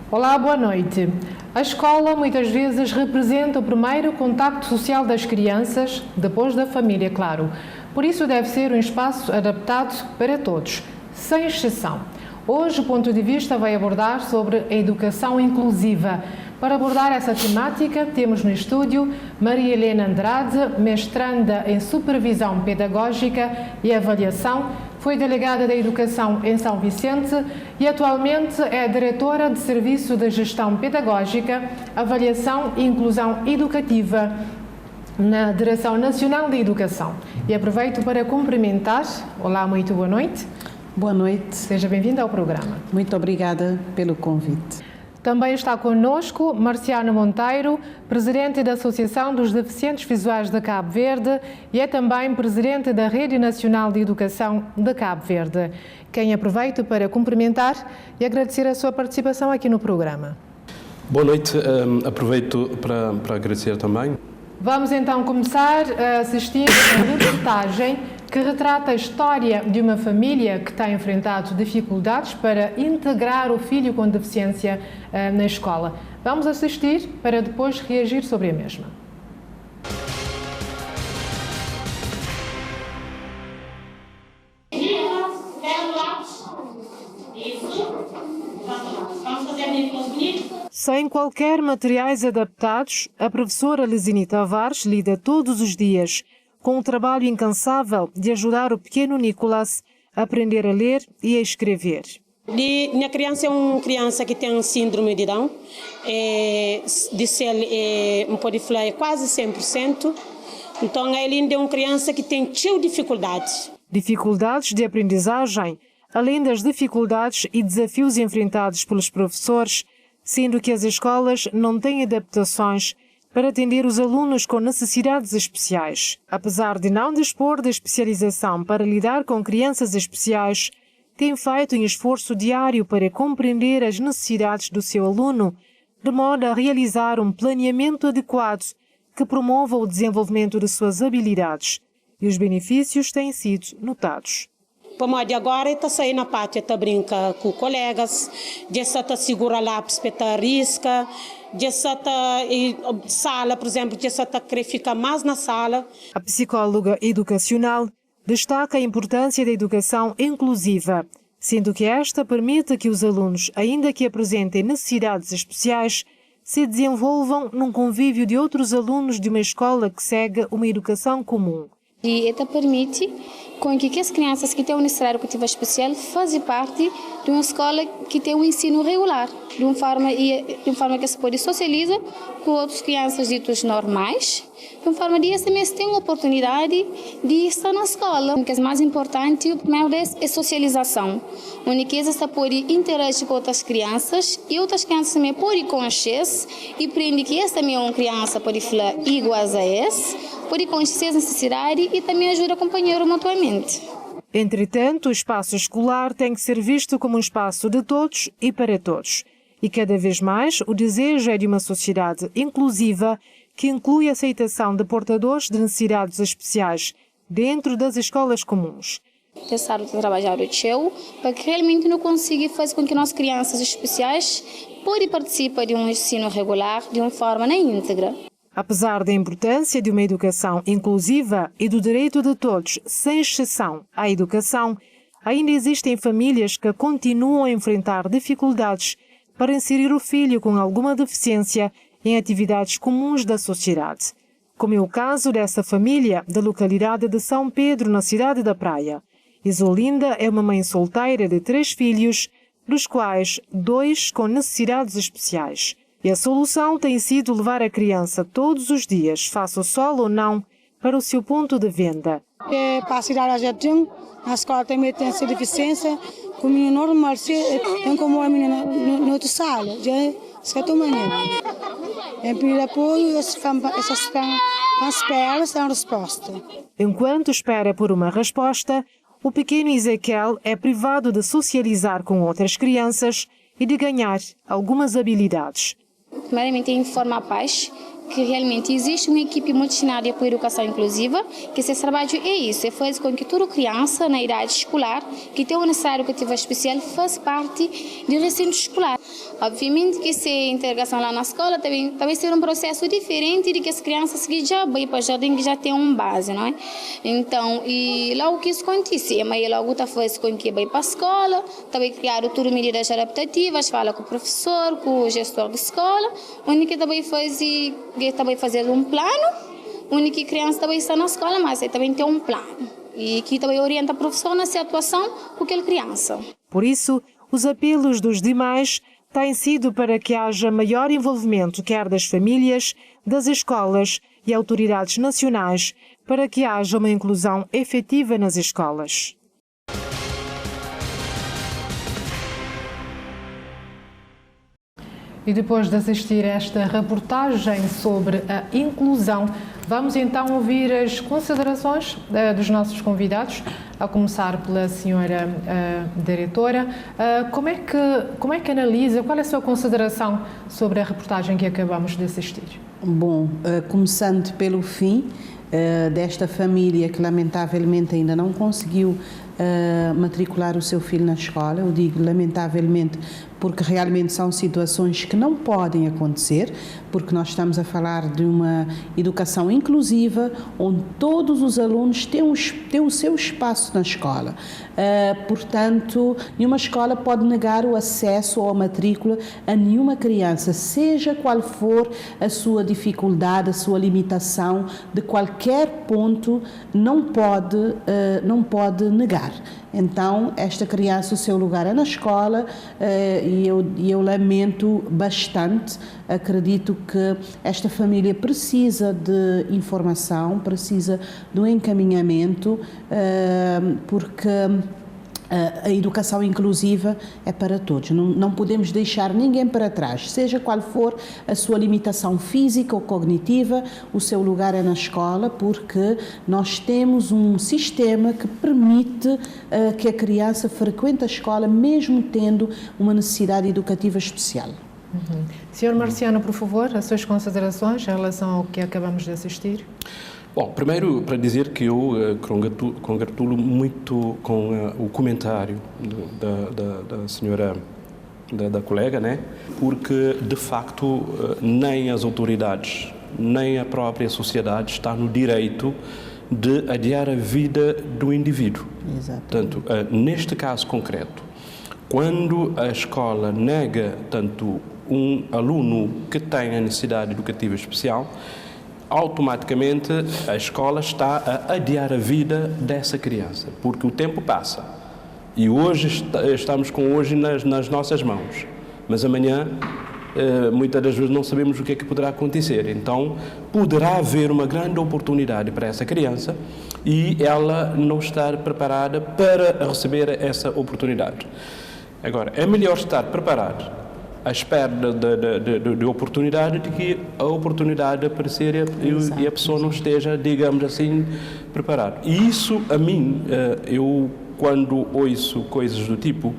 Olá, boa noite. A escola muitas vezes representa o primeiro contacto social das crianças, depois da família, claro. Por isso deve ser um espaço adaptado para todos, sem exceção. Hoje o ponto de vista vai abordar sobre a educação inclusiva. Para abordar essa temática, temos no estúdio Maria Helena Andrade, mestranda em Supervisão Pedagógica e Avaliação, foi delegada da Educação em São Vicente e atualmente é diretora de Serviço de Gestão Pedagógica, Avaliação e Inclusão Educativa na Direção Nacional de Educação. E aproveito para cumprimentar. Olá, muito boa noite. Boa noite. Seja bem-vinda ao programa. Muito obrigada pelo convite. Também está conosco Marciano Monteiro, presidente da Associação dos Deficientes Visuais de Cabo Verde e é também presidente da Rede Nacional de Educação de Cabo Verde, quem aproveito para cumprimentar e agradecer a sua participação aqui no programa. Boa noite, aproveito para agradecer também. Vamos então começar a assistir a uma reportagem que retrata a história de uma família que tem enfrentado dificuldades para integrar o filho com deficiência na escola. Vamos assistir para depois reagir sobre a mesma. Sem qualquer materiais adaptados, a professora Lizine Tavares lida todos os dias com o trabalho incansável de ajudar o pequeno Nicolas a aprender a ler e a escrever. Minha criança é uma criança que tem síndrome de Down, pode falar quase 100%. Então, ele é uma criança que tem dificuldades. Dificuldades de aprendizagem, além das dificuldades e desafios enfrentados pelos professores, sendo que as escolas não têm adaptações para atender os alunos com necessidades especiais. Apesar de não dispor de especialização para lidar com crianças especiais, tem feito um esforço diário para compreender as necessidades do seu aluno, de modo a realizar um planeamento adequado que promova o desenvolvimento de suas habilidades. E os benefícios têm sido notados. Como de agora está saindo na pátria, está brincar com colegas, já está segura lápis, está risca, já está sala, por exemplo, já está querer ficar mais na sala. A psicóloga educacional destaca a importância da educação inclusiva, sendo que esta permite que os alunos, ainda que apresentem necessidades especiais, se desenvolvam num convívio de outros alunos de uma escola que segue uma educação comum. E isso permite com que as crianças que têm uma necessidade educativa especial fazem parte de uma escola que tem um ensino regular, de uma forma que se pode socializar com outras crianças ditas normais, de uma forma que esse mês tem a oportunidade de estar na escola. O que é mais importante, o primeiro é socialização, onde você pode interagir com outras crianças e outras crianças também podem conhecer e aprender que essa também é uma criança pode falar igual a essa, pode conhecer as necessidades e também ajuda a companheiro mutuamente. Entretanto, o espaço escolar tem que ser visto como um espaço de todos e para todos. E cada vez mais o desejo é de uma sociedade inclusiva que inclui a aceitação de portadores de necessidades especiais dentro das escolas comuns. Pensar em trabalhar o teu para que realmente não consiga fazer com que nossas crianças especiais possam participar de um ensino regular de uma forma íntegra. Apesar da importância de uma educação inclusiva e do direito de todos, sem exceção, à educação, ainda existem famílias que continuam a enfrentar dificuldades para inserir o filho com alguma deficiência em atividades comuns da sociedade, como é o caso dessa família da localidade de São Pedro, na cidade da Praia. Isolinda é uma mãe solteira de 3 filhos, dos quais 2 com necessidades especiais. E a solução tem sido levar a criança todos os dias, faça o sol ou não, para o seu ponto de venda. Para a cidade de Jardim, na escola também tem essa deficiência, com o menino normal, tem como a menina na outra sala, já é certa maneira. Em pedir apoio, essas esperas sem resposta. Enquanto espera por uma resposta, o pequeno Ezequiel é privado de socializar com outras crianças e de ganhar algumas habilidades. Primeiramente, informar pais que realmente existe uma equipe multidisciplinar para a educação inclusiva, que esse trabalho é isso, é fazer com que toda criança na idade escolar que tem uma necessidade educativa especial faz parte do recinto escolar. Obviamente que essa integração lá na escola também ser um processo diferente de que as crianças que já vão para o jardim, que já têm uma base, não é? Então, e logo que isso acontece, a mãe logo está fazendo com que vai para a escola, também criar tudo medidas adaptativas, fala com o professor, com o gestor da escola, onde que também fazer um plano, onde que a criança também está na escola, mas também tem um plano, e que também orienta a professor na situação com aquela criança. Por isso, os apelos dos demais têm sido para que haja maior envolvimento quer das famílias, das escolas e autoridades nacionais, para que haja uma inclusão efetiva nas escolas. E depois de assistir a esta reportagem sobre a inclusão, vamos então ouvir as considerações dos nossos convidados, a começar pela senhora diretora. Como é que analisa, qual é a sua consideração sobre a reportagem que acabamos de assistir? Bom, começando pelo fim desta família que lamentavelmente ainda não conseguiu matricular o seu filho na escola. Eu digo lamentavelmente porque realmente são situações que não podem acontecer, porque nós estamos a falar de uma educação inclusiva, onde todos os alunos têm o seu espaço na escola. Portanto, nenhuma escola pode negar o acesso ou a matrícula a nenhuma criança, seja qual for a sua dificuldade, a sua limitação, de qualquer ponto, não pode negar. Então, esta criança, o seu lugar é na escola, e eu lamento bastante. Acredito que esta família precisa de informação, precisa de um encaminhamento, porque a educação inclusiva é para todos. Não podemos deixar ninguém para trás, seja qual for a sua limitação física ou cognitiva, o seu lugar é na escola, porque nós temos um sistema que permite que a criança frequente a escola mesmo tendo uma necessidade educativa especial. Sr. Marciano, por favor, as suas considerações em relação ao que acabamos de assistir. Bom, primeiro para dizer que eu congratulo muito com o comentário da senhora, da colega, né? Porque de facto nem as autoridades, nem a própria sociedade está no direito de adiar a vida do indivíduo. Exato. Portanto, neste caso concreto, quando a escola nega tanto um aluno que tem a necessidade educativa especial, automaticamente a escola está a adiar a vida dessa criança, porque o tempo passa e hoje estamos com hoje nas nossas mãos, mas amanhã muitas das vezes não sabemos o que é que poderá acontecer. Então poderá haver uma grande oportunidade para essa criança e ela não estar preparada para receber essa oportunidade. Agora, é melhor estar preparado à espera de oportunidade, de que a oportunidade aparecer e a pessoa não esteja, digamos assim, preparada. E isso, a mim, eu quando ouço coisas do tipo,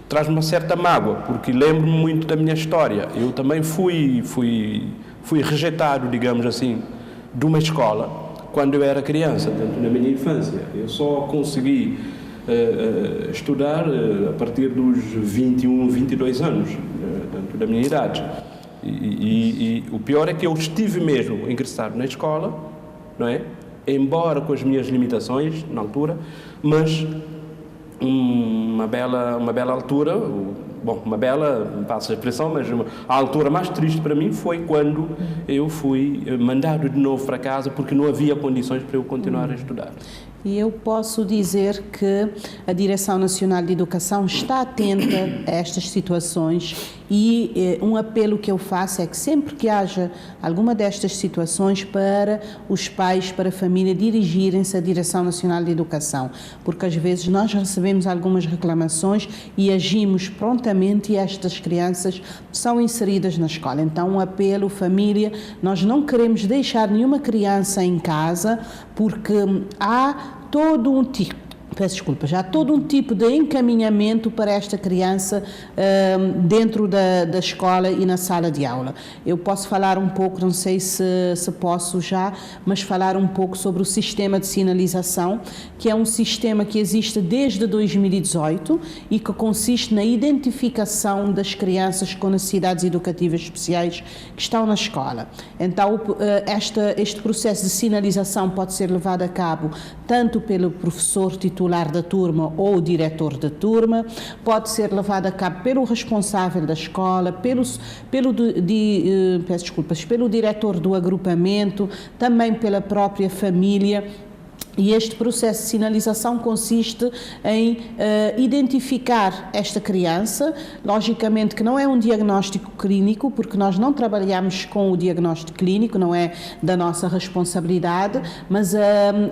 traz-me uma certa mágoa, porque lembro-me muito da minha história. Eu também fui rejeitado, digamos assim, de uma escola quando eu era criança, tanto na minha infância. Eu só consegui estudar a partir dos 21, 22 anos, da minha idade. E o pior é que eu estive mesmo ingressado na escola, não é? Embora com as minhas limitações na altura, mas uma bela altura, bom, uma bela, passa a expressão, mas a altura mais triste para mim foi quando eu fui mandado de novo para casa porque não havia condições para eu continuar a estudar. E eu posso dizer que a Direção Nacional de Educação está atenta a estas situações e um apelo que eu faço é que sempre que haja alguma destas situações, para os pais, para a família, dirigirem-se à Direção Nacional de Educação, porque às vezes nós recebemos algumas reclamações e agimos prontamente e estas crianças são inseridas na escola. Então um apelo, família, nós não queremos deixar nenhuma criança em casa, porque há todo um tipo peço desculpas, há todo um tipo de encaminhamento para esta criança dentro da escola e na sala de aula. Eu posso falar um pouco, não sei se posso já, mas falar um pouco sobre o sistema de sinalização, que é um sistema que existe desde 2018 e que consiste na identificação das crianças com necessidades educativas especiais que estão na escola. Então, este processo de sinalização pode ser levado a cabo tanto pelo professor titular da turma ou o diretor da turma, pode ser levado a cabo pelo responsável da escola, pelo diretor do agrupamento, também pela própria família. E este processo de sinalização consiste em identificar esta criança, logicamente que não é um diagnóstico clínico, porque nós não trabalhamos com o diagnóstico clínico, não é da nossa responsabilidade, mas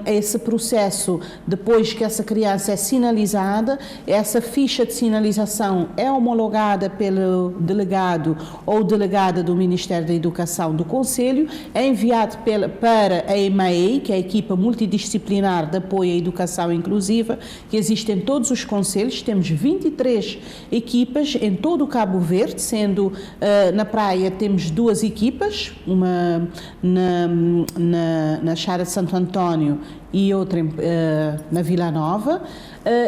esse processo, depois que essa criança é sinalizada, essa ficha de sinalização é homologada pelo delegado ou delegada do Ministério da Educação do Conselho, é enviado para a EMAEI, que é a equipa multidisciplinar de apoio à educação inclusiva, que existe em todos os concelhos. Temos 23 equipas em todo o Cabo Verde, sendo na praia temos 2 equipas, uma na Chara de Santo António e outra na Vila Nova,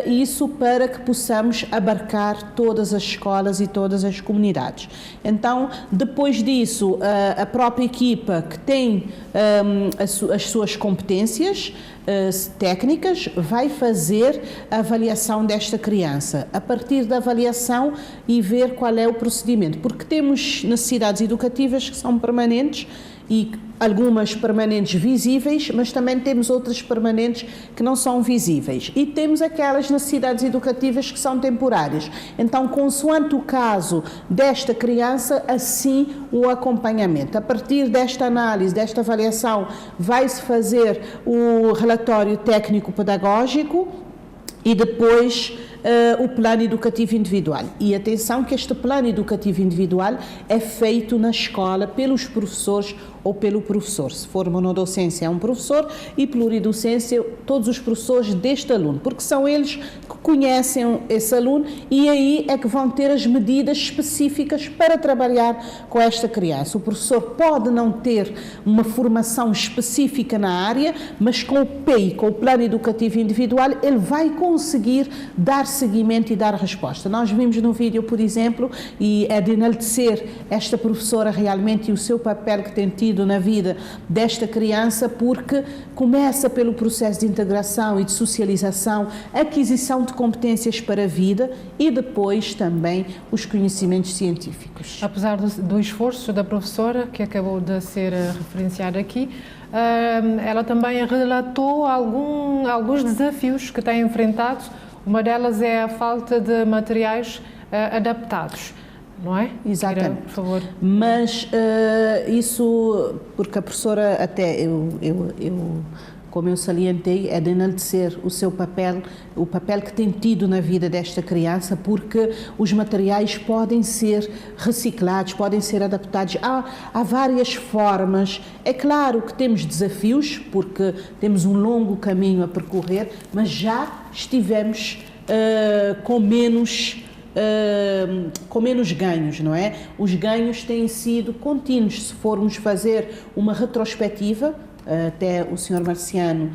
isso para que possamos abarcar todas as escolas e todas as comunidades. Então, depois disso, a própria equipa que tem as suas competências técnicas vai fazer a avaliação desta criança, a partir da avaliação e ver qual é o procedimento, porque temos necessidades educativas que são permanentes e algumas permanentes visíveis, mas também temos outras permanentes que não são visíveis. E temos aquelas necessidades educativas que são temporárias. Então, consoante o caso desta criança, assim o acompanhamento. A partir desta análise, desta avaliação, vai-se fazer o relatório técnico-pedagógico e depois o plano educativo individual. E atenção que este plano educativo individual é feito na escola pelos professores ou pelo professor. Se for monodocência é um professor e pluridocência todos os professores deste aluno, porque são eles que conhecem esse aluno e aí é que vão ter as medidas específicas para trabalhar com esta criança. O professor pode não ter uma formação específica na área, mas com o PEI, com o plano educativo individual, ele vai conseguir dar seguimento e dar resposta. Nós vimos no vídeo, por exemplo, e é de enaltecer esta professora realmente e o seu papel que tem tido na vida desta criança, porque começa pelo processo de integração e de socialização, aquisição de competências para a vida e depois também os conhecimentos científicos. Apesar do esforço da professora, que acabou de ser referenciada aqui, ela também relatou alguns desafios que tem enfrentado. Uma delas é a falta de materiais adaptados, não é? Exatamente. Por favor. Mas isso, porque a professora até, como eu salientei, é de enaltecer o seu papel, o papel que tem tido na vida desta criança, porque os materiais podem ser reciclados, podem ser adaptados. Há várias formas. É claro que temos desafios, porque temos um longo caminho a percorrer, mas já estivemos com menos ganhos, não é? Os ganhos têm sido contínuos. Se formos fazer uma retrospectiva, até o Sr. Marciano,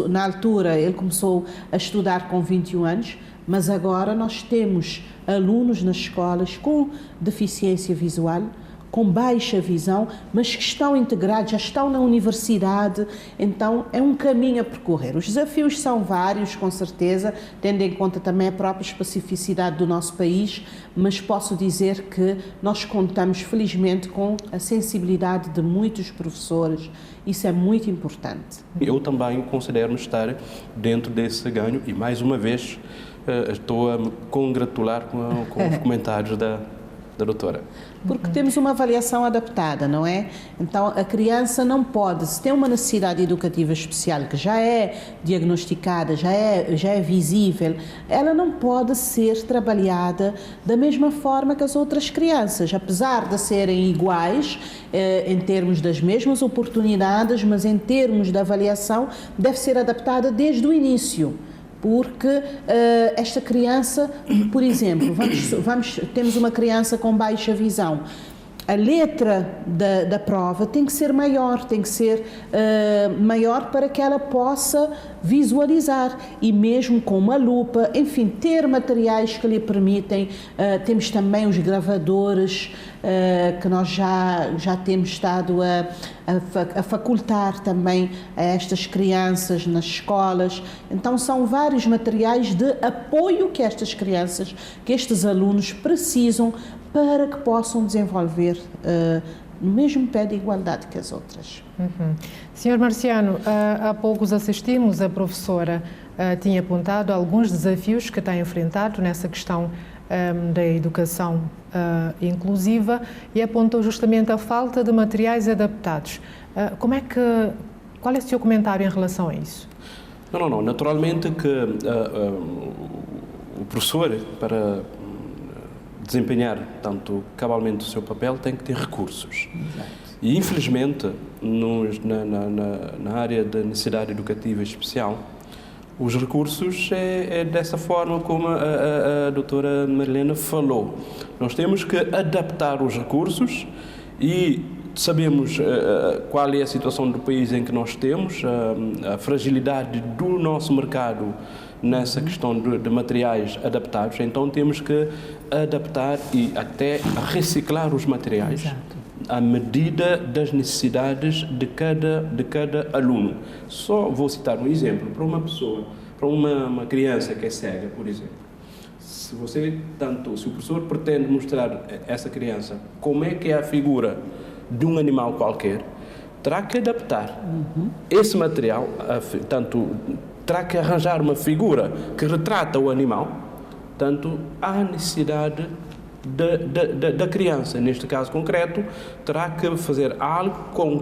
na altura, ele começou a estudar com 21 anos, mas agora nós temos alunos nas escolas com deficiência visual, com baixa visão, mas que estão integrados, já estão na universidade, então é um caminho a percorrer. Os desafios são vários, com certeza, tendo em conta também a própria especificidade do nosso país, mas posso dizer que nós contamos, felizmente, com a sensibilidade de muitos professores. Isso é muito importante. Eu também considero estar dentro desse ganho e, mais uma vez, estou a me congratular com os comentários da da doutora? Porque temos uma avaliação adaptada, não é? Então, a criança não pode, se tem uma necessidade educativa especial que já é diagnosticada, já é visível, ela não pode ser trabalhada da mesma forma que as outras crianças, apesar de serem iguais em termos das mesmas oportunidades, mas em termos de avaliação deve ser adaptada desde o início. Porque esta criança, por exemplo, temos uma criança com baixa visão. A letra da prova tem que ser maior, maior para que ela possa visualizar e mesmo com uma lupa, enfim, ter materiais que lhe permitem. Temos também os gravadores que nós já temos estado a facultar também a estas crianças nas escolas. Então são vários materiais de apoio que estas crianças, que estes alunos precisam para que possam desenvolver no mesmo pé de igualdade que as outras. Senhor Marciano, há poucos assistimos, a professora tinha apontado alguns desafios que tem enfrentado nessa questão da educação inclusiva e apontou justamente a falta de materiais adaptados. Qual é o seu comentário em relação a isso? Não. Naturalmente que o professor, para desempenhar tanto cabalmente o seu papel, tem que ter recursos. Exato. E infelizmente, na área da necessidade educativa especial, os recursos é dessa forma como a doutora Marilena falou. Nós temos que adaptar os recursos e sabemos qual é a situação do país em que nós temos, a fragilidade do nosso mercado nessa questão de materiais adaptados, então temos que adaptar e até reciclar os materiais. Exato. À medida das necessidades de cada aluno. Só vou citar um exemplo, para uma pessoa, para uma criança que é cega, por exemplo. Se o professor pretende mostrar a essa criança como é que é a figura de um animal qualquer, terá que adaptar esse material, terá que arranjar uma figura que retrata o animal, tanto à necessidade da criança. Neste caso concreto, terá que fazer algo com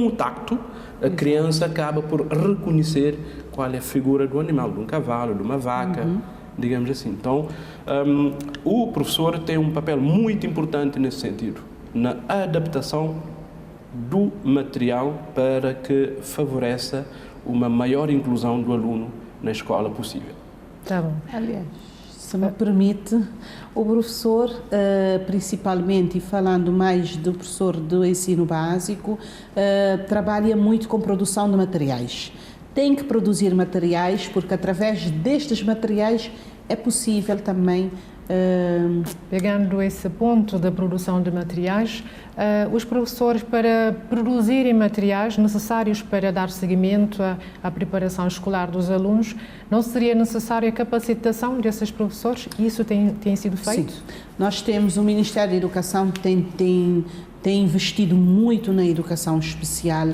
o tacto, a criança acaba por reconhecer qual é a figura do animal, de um cavalo, de uma vaca, digamos assim. Então, o professor tem um papel muito importante nesse sentido, na adaptação do material para que favoreça uma maior inclusão do aluno na escola possível. Tá bom. Aliás, se me permite, o professor, principalmente, e falando mais do professor do ensino básico, trabalha muito com produção de materiais. Tem que produzir materiais, porque através destes materiais é possível também... Pegando esse ponto da produção de materiais, os professores, para produzirem materiais necessários para dar seguimento à preparação escolar dos alunos, não seria necessária a capacitação desses professores? Isso tem sido feito? Sim. Nós temos o Ministério da Educação que tem investido muito na educação especial,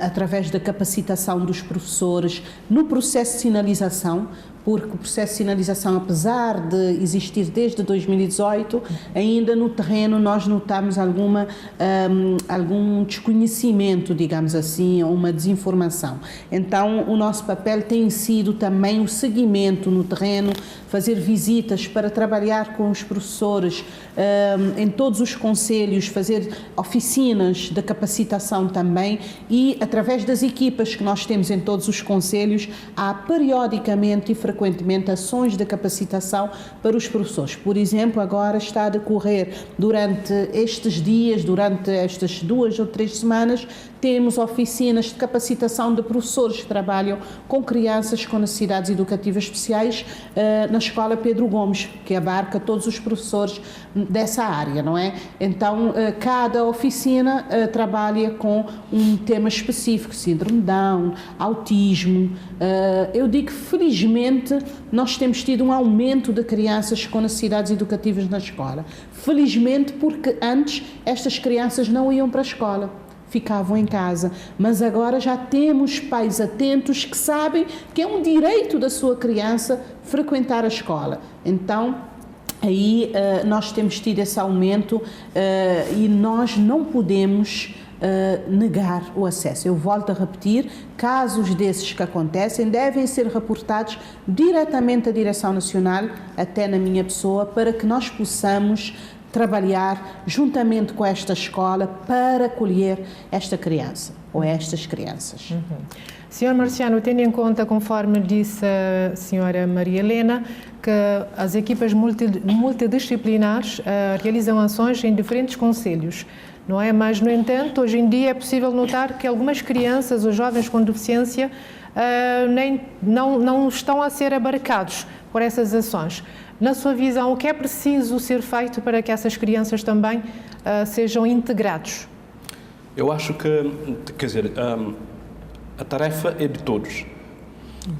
através da capacitação dos professores, no processo de sinalização, porque o processo de sinalização, apesar de existir desde 2018, ainda no terreno nós notamos algum desconhecimento, digamos assim, ou uma desinformação. Então, o nosso papel tem sido também o seguimento no terreno, fazer visitas para trabalhar com os professores em todos os concelhos, fazer oficinas de capacitação também e, através das equipas que nós temos em todos os concelhos, há periodicamente e frequentemente ações de capacitação para os professores. Por exemplo, agora está a decorrer durante estes dias, durante estas 2 ou 3 semanas, temos oficinas de capacitação de professores que trabalham com crianças com necessidades educativas especiais na Escola Pedro Gomes, que abarca todos os professores dessa área, não é? Então, cada oficina trabalha com um tema específico, síndrome de Down, autismo. Eu digo que, felizmente, nós temos tido um aumento de crianças com necessidades educativas na escola. Felizmente, porque antes estas crianças não iam para a escola, ficavam em casa, mas agora já temos pais atentos que sabem que é um direito da sua criança frequentar a escola. Então, aí nós temos tido esse aumento e nós não podemos negar o acesso. Eu volto a repetir, casos desses que acontecem devem ser reportados diretamente à Direção Nacional, até na minha pessoa, para que nós possamos trabalhar juntamente com esta escola para acolher esta criança ou estas crianças. Senhor Marciano, tendo em conta, conforme disse a senhora Maria Helena, que as equipas multidisciplinares realizam ações em diferentes concelhos, não é? Mas, no entanto, hoje em dia é possível notar que algumas crianças ou jovens com deficiência não estão a ser abarcados por essas ações. Na sua visão, o que é preciso ser feito para que essas crianças também sejam integrados? Eu acho que, quer dizer, a tarefa é de todos.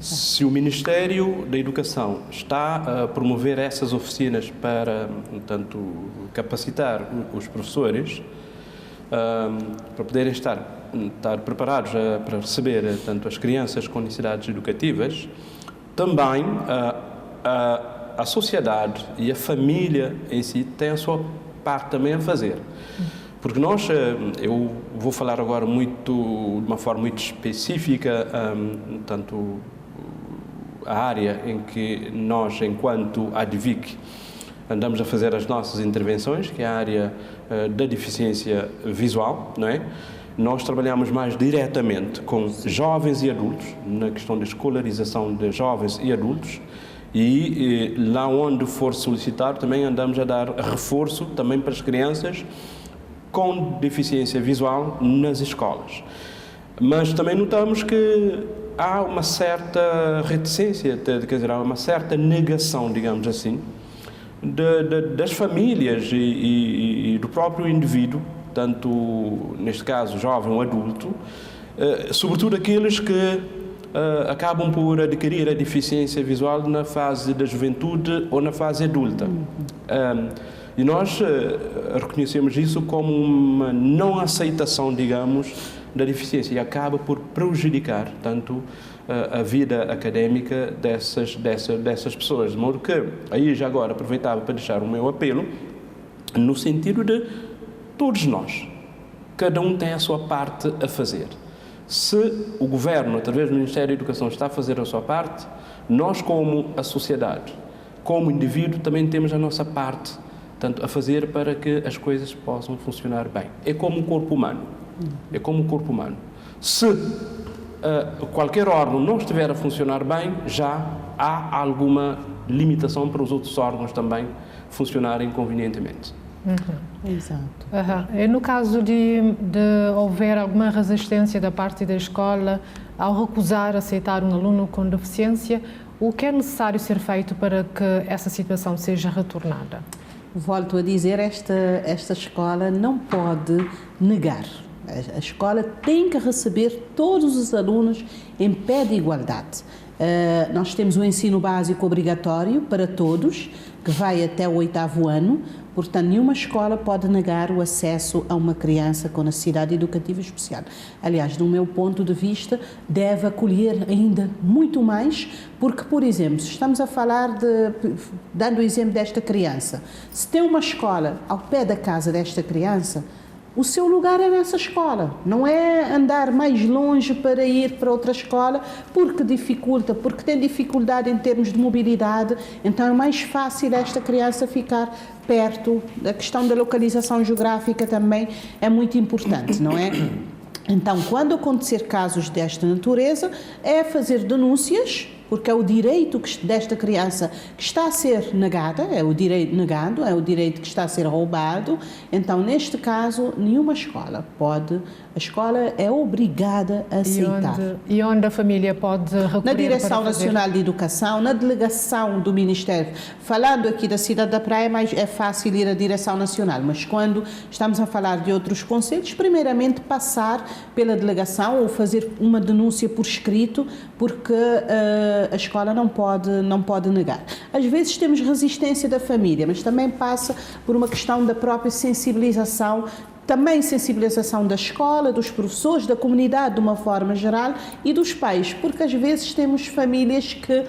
Se o Ministério da Educação está a promover essas oficinas para, portanto, capacitar os professores para poderem estar preparados para receber tanto as crianças com necessidades educativas, também a sociedade e a família em si têm a sua parte também a fazer. Porque nós, eu vou falar agora de uma forma muito específica, tanto a área em que nós, enquanto ADVIC, andamos a fazer as nossas intervenções, que é a área da deficiência visual, não é? Nós trabalhamos mais diretamente com jovens e adultos, na questão da escolarização de jovens e adultos, e lá onde for solicitado também andamos a dar reforço também para as crianças com deficiência visual nas escolas. Mas também notamos que há uma certa reticência, quer dizer, há uma certa negação, digamos assim, das famílias e do próprio indivíduo, tanto, neste caso, jovem ou adulto, sobretudo aqueles que acabam por adquirir a deficiência visual na fase da juventude ou na fase adulta. E nós reconhecemos isso como uma não aceitação, digamos, da deficiência e acaba por prejudicar tanto a vida académica dessas pessoas. De modo que, aí já agora aproveitava para deixar o meu apelo, no sentido de todos nós, cada um tem a sua parte a fazer. Se o Governo, através do Ministério da Educação, está a fazer a sua parte, nós, como a sociedade, como indivíduo, também temos a nossa parte a fazer para que as coisas possam funcionar bem. É como o corpo humano. É como o corpo humano. Se qualquer órgão não estiver a funcionar bem, já há alguma limitação para os outros órgãos também funcionarem convenientemente. Exato. E no caso de houver alguma resistência da parte da escola ao recusar aceitar um aluno com deficiência, o que é necessário ser feito para que essa situação seja retornada? Volto a dizer, esta escola não pode negar. A escola tem que receber todos os alunos em pé de igualdade. Nós temos o ensino básico obrigatório para todos, que vai até o 8º ano, portanto, nenhuma escola pode negar o acesso a uma criança com necessidade educativa especial. Aliás, do meu ponto de vista, deve acolher ainda muito mais, porque, por exemplo, se estamos a falar dando o exemplo desta criança, se tem uma escola ao pé da casa desta criança, o seu lugar é nessa escola, não é andar mais longe para ir para outra escola porque dificulta, porque tem dificuldade em termos de mobilidade, então é mais fácil esta criança ficar perto. A questão da localização geográfica também é muito importante, não é? Então, quando acontecer casos desta natureza, é fazer denúncias, porque é o direito desta criança que está a ser negada, é o direito negado, é o direito que está a ser roubado. Então, neste caso, nenhuma escola pode, a escola é obrigada a aceitar. E onde a família pode recorrer? Na Direção Nacional de Educação, na delegação do Ministério. Falando aqui da cidade da Praia, é fácil ir à Direção Nacional, mas quando estamos a falar de outros concelhos, primeiramente passar pela delegação ou fazer uma denúncia por escrito, porque a escola não pode negar. Às vezes temos resistência da família, mas também passa por uma questão da própria sensibilização, também sensibilização da escola, dos professores, da comunidade de uma forma geral e dos pais, porque às vezes temos famílias que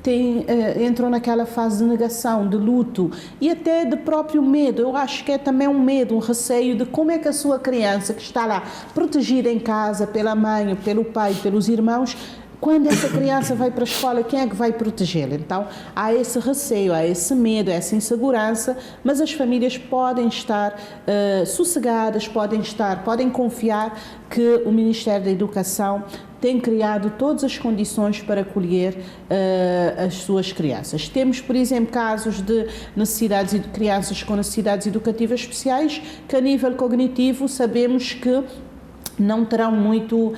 entram naquela fase de negação, de luto e até de próprio medo. Eu acho que é também um medo, um receio de como é que a sua criança, que está lá protegida em casa pela mãe, pelo pai, pelos irmãos, quando essa criança vai para a escola, quem é que vai protegê-la? Então, há esse receio, há esse medo, essa insegurança, mas as famílias podem estar sossegadas, podem confiar que o Ministério da Educação tem criado todas as condições para acolher as suas crianças. Temos, por exemplo, casos de crianças com necessidades educativas especiais, que a nível cognitivo sabemos que não terão muito,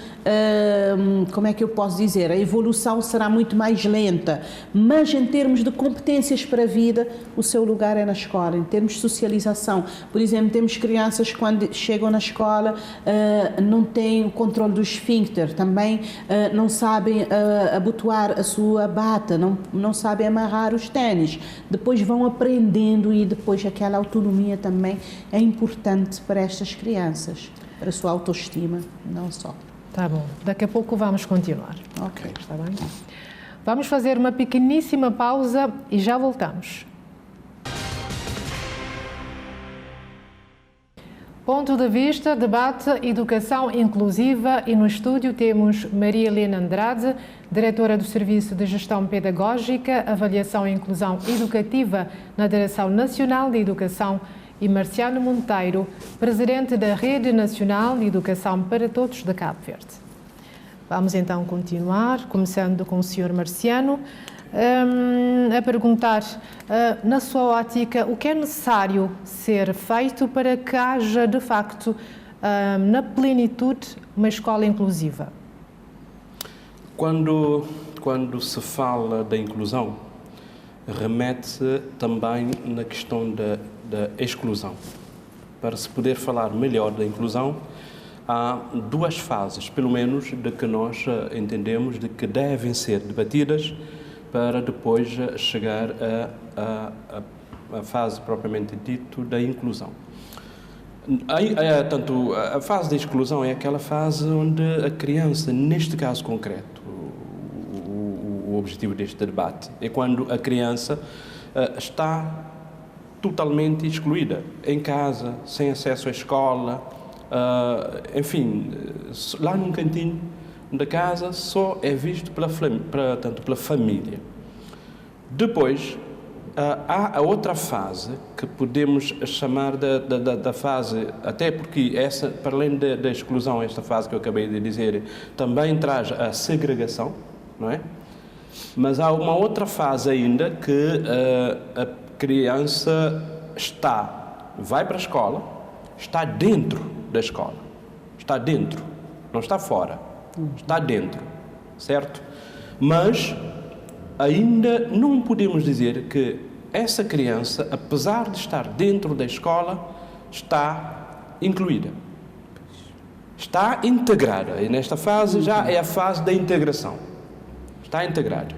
como é que eu posso dizer, a evolução será muito mais lenta, mas em termos de competências para a vida, o seu lugar é na escola. Em termos de socialização, por exemplo, temos crianças que quando chegam na escola não têm o controle do esfíncter, também não sabem abotoar a sua bata, não sabem amarrar os ténis, depois vão aprendendo e depois aquela autonomia também é importante para estas crianças. Para a sua autoestima, não só. Tá bom. Daqui a pouco vamos continuar. Ok. Está bem? Vamos fazer uma pequeníssima pausa e já voltamos. Ponto de vista, debate, educação inclusiva e no estúdio temos Maria Helena Andrade, diretora do Serviço de Gestão Pedagógica, Avaliação e Inclusão Educativa na Direção Nacional de Educação e Marciano Monteiro, presidente da Rede Nacional de Educação para Todos de Cabo Verde. Vamos então continuar, começando com o Sr. Marciano, a perguntar, na sua ótica, o que é necessário ser feito para que haja, de facto, na plenitude, uma escola inclusiva? Quando se fala da inclusão, remete-se também na questão da exclusão. Para se poder falar melhor da inclusão, há duas fases, pelo menos, de que nós entendemos de que devem ser debatidas para depois chegar à fase propriamente dita da inclusão. Tanto a fase da exclusão é aquela fase onde a criança, neste caso concreto, o objetivo deste debate é quando a criança está totalmente excluída, em casa, sem acesso à escola, enfim, lá num cantinho da casa só é visto pela família. Depois, há a outra fase, que podemos chamar da fase, até porque essa, para além da exclusão, esta fase que eu acabei de dizer, também traz a segregação, não é? Mas há uma outra fase ainda que a criança vai para a escola, está dentro da escola, está dentro, não está fora, está dentro, certo? Mas ainda não podemos dizer que essa criança, apesar de estar dentro da escola, está incluída, está integrada, e nesta fase já é a fase da integração, está integrada.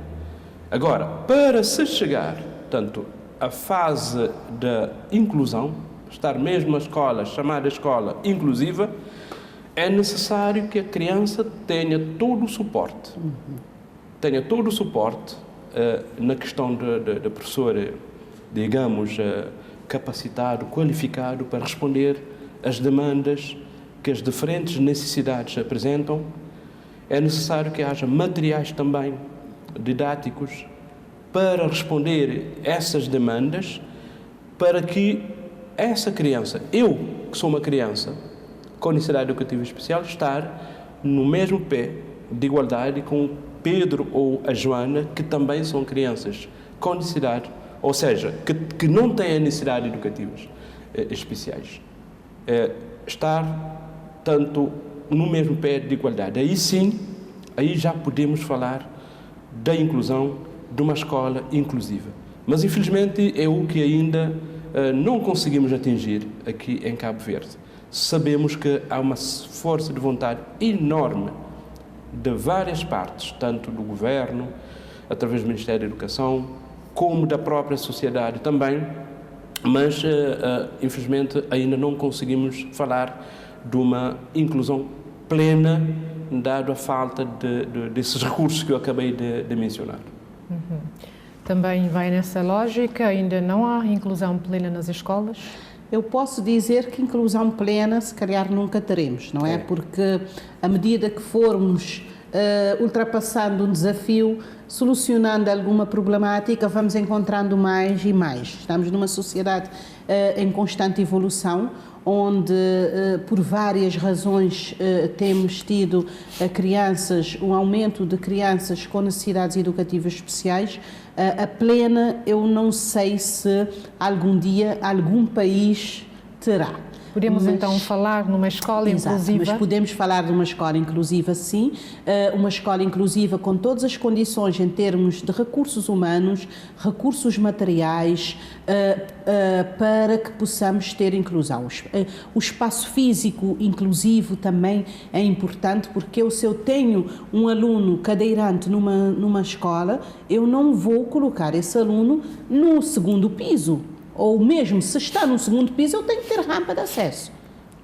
Agora, para se chegar, tanto a fase da inclusão, estar mesmo a escola, chamada escola inclusiva, é necessário que a criança tenha todo o suporte. Tenha todo o suporte na questão de professor, digamos, capacitado, qualificado para responder às demandas que as diferentes necessidades apresentam. É necessário que haja materiais também didáticos para responder essas demandas, para que essa criança, eu que sou uma criança com necessidade educativa especial, estar no mesmo pé de igualdade com o Pedro ou a Joana, que também são crianças com necessidade, ou seja, que não têm necessidades educativas especiais. Estar tanto no mesmo pé de igualdade. Aí sim, aí já podemos falar da inclusão, de uma escola inclusiva. Mas, infelizmente, é o que ainda não conseguimos atingir aqui em Cabo Verde. Sabemos que há uma força de vontade enorme de várias partes, tanto do governo, através do Ministério da Educação, como da própria sociedade também, mas, infelizmente, ainda não conseguimos falar de uma inclusão plena, dado a falta desses recursos que eu acabei de mencionar. Também vai nessa lógica? Ainda não há inclusão plena nas escolas? Eu posso dizer que inclusão plena, se calhar, nunca teremos, não é? Porque à medida que formos ultrapassando um desafio, solucionando alguma problemática, vamos encontrando mais e mais. Estamos numa sociedade em constante evolução, onde, por várias razões, temos tido um aumento de crianças com necessidades educativas especiais. A plena, eu não sei se algum dia algum país terá. Podemos então falar numa escola inclusiva? Mas podemos falar de uma escola inclusiva, sim. Uma escola inclusiva com todas as condições em termos de recursos humanos, recursos materiais, para que possamos ter inclusão. O espaço físico inclusivo também é importante, porque se eu tenho um aluno cadeirante numa escola, eu não vou colocar esse aluno no segundo piso. Ou mesmo se está no segundo piso, eu tenho que ter rampa de acesso.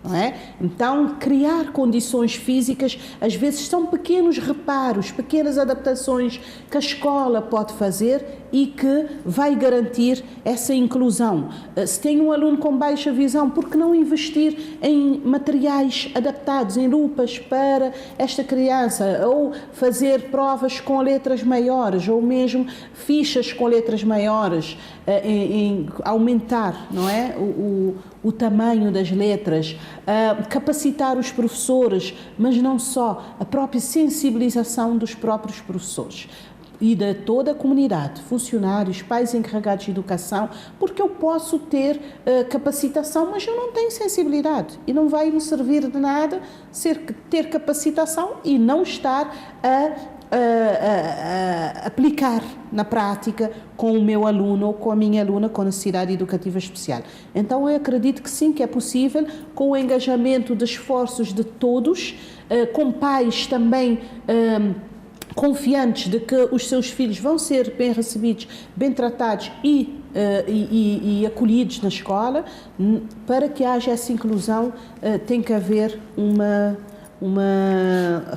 Não é? Então, criar condições físicas, às vezes são pequenos reparos, pequenas adaptações que a escola pode fazer e que vai garantir essa inclusão. Se tem um aluno com baixa visão, por que não investir em materiais adaptados, em lupas para esta criança, ou fazer provas com letras maiores, ou mesmo fichas com letras maiores, em aumentar, não é? O tamanho das letras, capacitar os professores, mas não só, a própria sensibilização dos próprios professores e de toda a comunidade, funcionários, pais encarregados de educação, porque eu posso ter capacitação, mas eu não tenho sensibilidade e não vai me servir de nada ter capacitação e não estar a aplicar na prática com o meu aluno ou com a minha aluna com necessidade educativa especial. Então eu acredito que sim, que é possível, com o engajamento de esforços de todos, com pais também confiantes de que os seus filhos vão ser bem recebidos, bem tratados e acolhidos na escola. Para que haja essa inclusão, tem que haver uma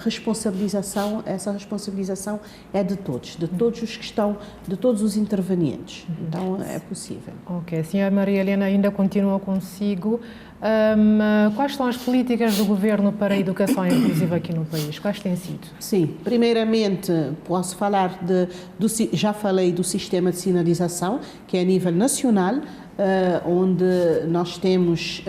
responsabilização. Essa responsabilização é de todos os que estão, de todos os intervenientes. Então é possível. Ok, a senhora Maria Helena ainda continua consigo. Quais são as políticas do governo para a educação inclusiva aqui no país? Quais têm sido? Sim, primeiramente posso falar já falei do sistema de sinalização, que é a nível nacional, onde nós temos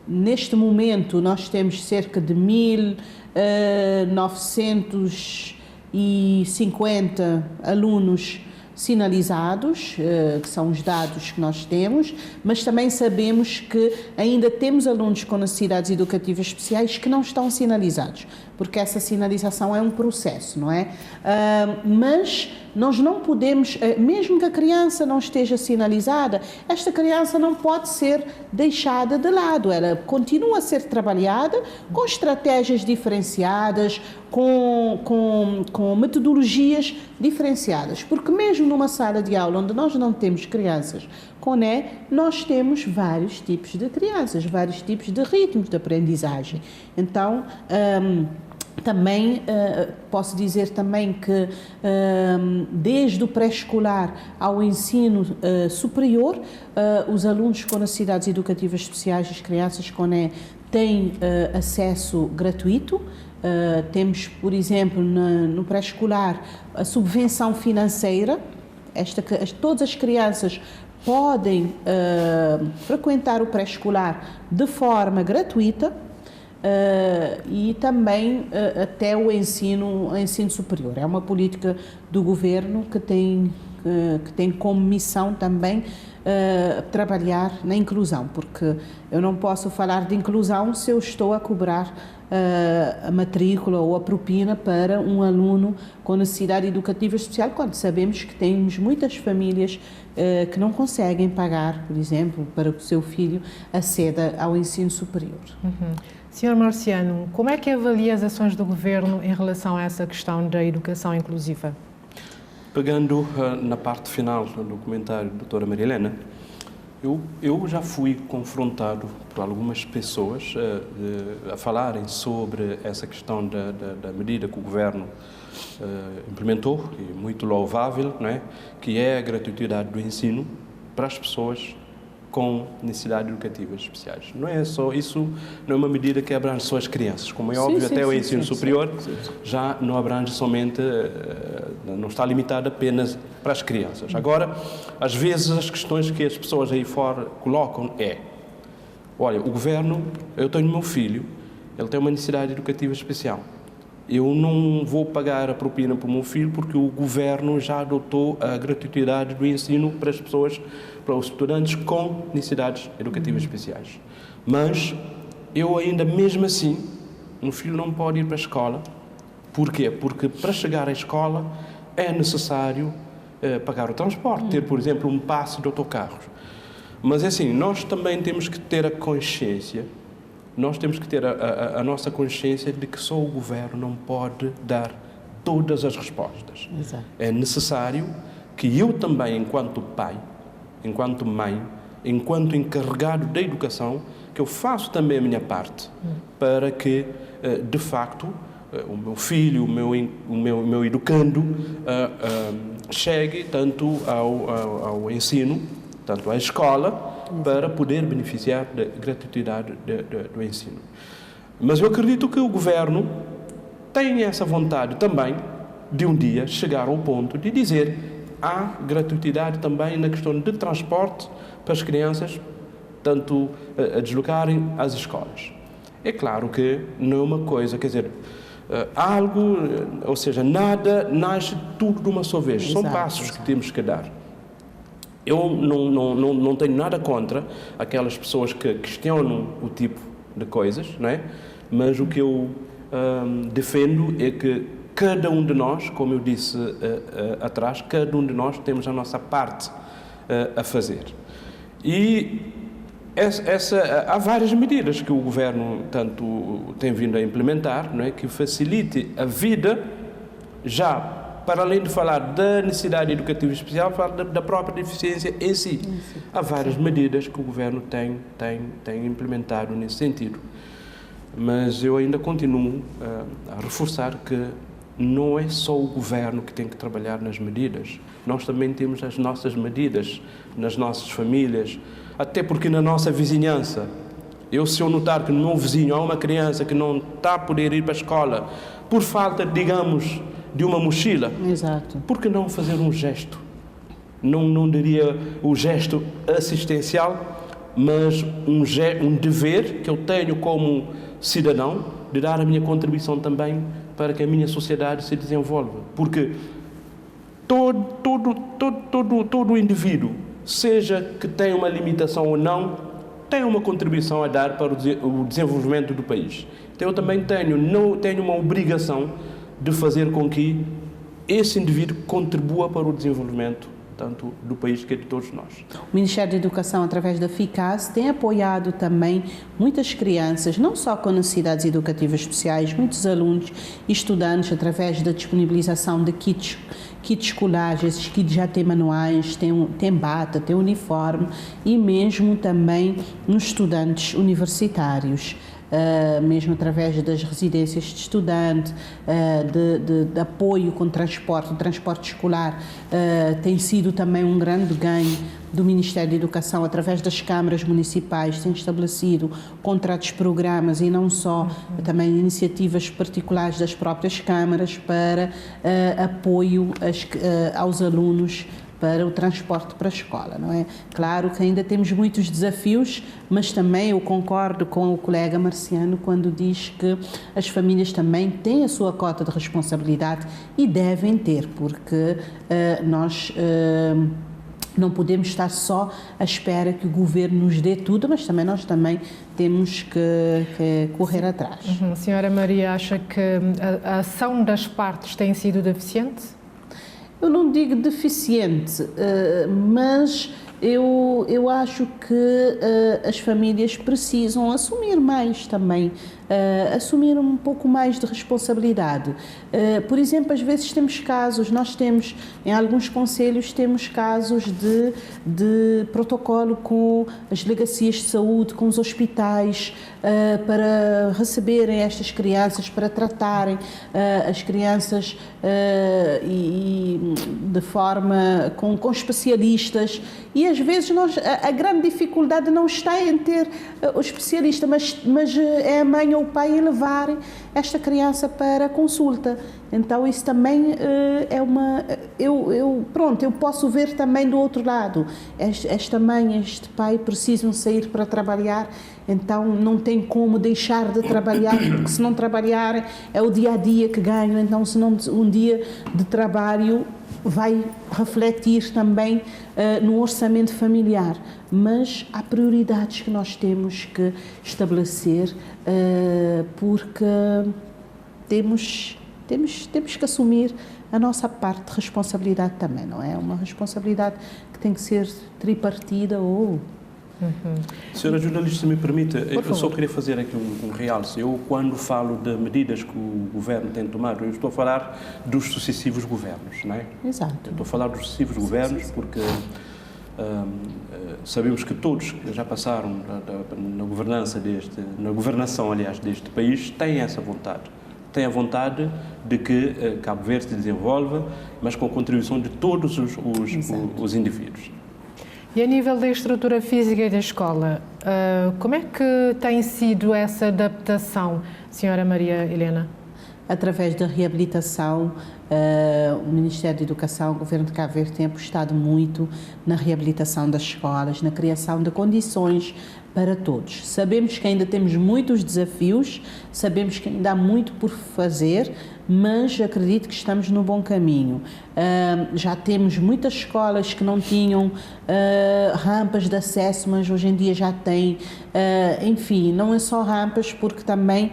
neste momento nós temos cerca de 1.950 alunos sinalizados, que são os dados que nós temos, mas também sabemos que ainda temos alunos com necessidades educativas especiais que não estão sinalizados, porque essa sinalização é um processo, não é? Mas nós não podemos, mesmo que a criança não esteja sinalizada, esta criança não pode ser deixada de lado, ela continua a ser trabalhada com estratégias diferenciadas, com metodologias diferenciadas, porque mesmo numa sala de aula onde nós não temos crianças com NE, nós temos vários tipos de crianças, vários tipos de ritmos de aprendizagem. Então, também posso dizer também que desde o pré-escolar ao ensino superior, os alunos com necessidades educativas especiais, as crianças com NE, têm acesso gratuito. Temos, por exemplo, no pré-escolar, a subvenção financeira. Todas as crianças podem frequentar o pré-escolar de forma gratuita. E também até o ensino superior. É uma política do governo que tem como missão também trabalhar na inclusão, porque eu não posso falar de inclusão se eu estou a cobrar a matrícula ou a propina para um aluno com necessidade educativa especial, quando sabemos que temos muitas famílias que não conseguem pagar, por exemplo, para que o seu filho aceda ao ensino superior. Sr. Marciano, como é que avalia as ações do governo em relação a essa questão da educação inclusiva? Pegando na parte final do comentário da doutora Maria Helena, Eu já fui confrontado por algumas pessoas a falarem sobre essa questão da medida que o Governo implementou, e muito louvável, não é? Que é a gratuidade do ensino para as pessoas com necessidades educativas especiais. Não é só isso, não é uma medida que abrange só as crianças, como é óbvio, até o ensino superior já não abrange somente, não está limitado apenas para as crianças. Agora, às vezes as questões que as pessoas aí fora colocam olha, o Governo, eu tenho meu filho, ele tem uma necessidade educativa especial. Eu não vou pagar a propina para o meu filho porque o Governo já adotou a gratuidade do ensino para as pessoas, para os estudantes com necessidades educativas especiais. Mas eu ainda, mesmo assim, o meu filho não pode ir para a escola. Porquê? Porque para chegar à escola é necessário pagar o transporte, ter, por exemplo, um passe de autocarros. Mas assim, nós também temos que ter a consciência, nós temos que ter a nossa consciência de que só o Governo não pode dar todas as respostas. Exato. É necessário que eu também, enquanto pai, enquanto mãe, enquanto encarregado da educação, que eu faço também a minha parte para que, de facto, o meu filho, o meu educando, chegue tanto ao ensino, tanto à escola, para poder beneficiar da gratuidade do ensino. Mas eu acredito que o Governo tem essa vontade também de um dia chegar ao ponto de dizer há gratuidade também na questão de transporte para as crianças, tanto a deslocarem às escolas. É claro que não é uma coisa, quer dizer, algo, ou seja, nada nasce tudo de uma só vez. São passos que temos que dar. Eu não tenho nada contra aquelas pessoas que questionam o tipo de coisas, não é? Mas o que eu defendo é que cada um de nós, como eu disse atrás, cada um de nós temos a nossa parte a fazer. E há várias medidas que o Governo tanto tem vindo a implementar, não é? Que facilite a vida já. Para além de falar da necessidade educativa especial, falar da própria deficiência em si. Há várias medidas que o Governo tem implementado nesse sentido. Mas eu ainda continuo a reforçar que não é só o Governo que tem que trabalhar nas medidas. Nós também temos as nossas medidas nas nossas famílias, até porque na nossa vizinhança, se eu notar que no meu vizinho há uma criança que não está a poder ir para a escola por falta, digamos, de uma mochila. Exato. Por que não fazer um gesto? Não diria o gesto assistencial, mas um dever que eu tenho como cidadão de dar a minha contribuição também para que a minha sociedade se desenvolva. Porque todo indivíduo, seja que tenha uma limitação ou não, tem uma contribuição a dar para o desenvolvimento do país. Então eu também tenho uma obrigação de fazer com que esse indivíduo contribua para o desenvolvimento tanto do país que de todos nós. O Ministério da Educação, através da FICAS, tem apoiado também muitas crianças, não só com necessidades educativas especiais, muitos alunos e estudantes, através da disponibilização de kits escolares. Esses kits já têm manuais, têm bata, têm uniforme, e mesmo também nos estudantes universitários. Mesmo através das residências de estudante, de apoio com o transporte escolar, tem sido também um grande ganho do Ministério da Educação, através das câmaras municipais, tem estabelecido contratos, programas e não só, também iniciativas particulares das próprias câmaras para apoio aos alunos para o transporte para a escola, não é? Claro que ainda temos muitos desafios, mas também eu concordo com o colega Marciano quando diz que as famílias também têm a sua cota de responsabilidade e devem ter, porque nós não podemos estar só à espera que o Governo nos dê tudo, mas também nós temos que correr atrás. A senhora Maria acha que a ação das partes tem sido deficiente? Eu não digo deficiente, mas eu acho que as famílias precisam assumir mais também assumir um pouco mais de responsabilidade. Por exemplo, às vezes temos casos, nós temos, em alguns concelhos, temos casos de protocolo com as delegacias de saúde, com os hospitais, para receberem estas crianças, para tratarem as crianças e de forma com especialistas. E às vezes a grande dificuldade não está em ter o especialista, mas é a mãe ou o pai levarem esta criança para a consulta. Então isso também é uma... Eu posso ver também do outro lado. Esta mãe, este pai precisam sair para trabalhar, então não tem como deixar de trabalhar, porque se não trabalharem é o dia a dia que ganham, então se não um dia de trabalho vai refletir também no orçamento familiar. Mas há prioridades que nós temos que estabelecer, porque temos que assumir a nossa parte de responsabilidade também, não é? Uma responsabilidade que tem que ser tripartida ou... Senhora jornalista, se me permite, eu só queria fazer aqui um realce. Eu, quando falo de medidas que o governo tem tomado, eu estou a falar dos sucessivos governos, não é? Exato. Eu estou a falar dos sucessivos governos porque sabemos que todos que já passaram na governação, aliás, deste país, têm essa vontade. Têm a vontade de que Cabo Verde se desenvolva, mas com a contribuição de todos os indivíduos. E a nível da estrutura física da escola, como é que tem sido essa adaptação, Senhora Maria Helena? Através da reabilitação, o Ministério da Educação, o Governo de Cabo Verde tem apostado muito na reabilitação das escolas, na criação de condições para todos. Sabemos que ainda temos muitos desafios, sabemos que ainda há muito por fazer, mas acredito que estamos no bom caminho. Já temos muitas escolas que não tinham rampas de acesso, mas hoje em dia já têm. Enfim, não é só rampas, porque também